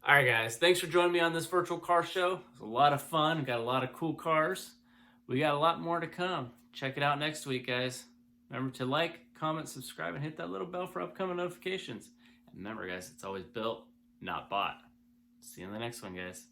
All right, guys, thanks for joining me on this virtual car show. It was a lot of fun. Got a lot of cool cars. We got a lot more to come. Check it out next week, guys. Remember to like, comment, subscribe, and hit that little bell for upcoming notifications. And remember, guys, it's always built, not bought. See you in the next one, guys.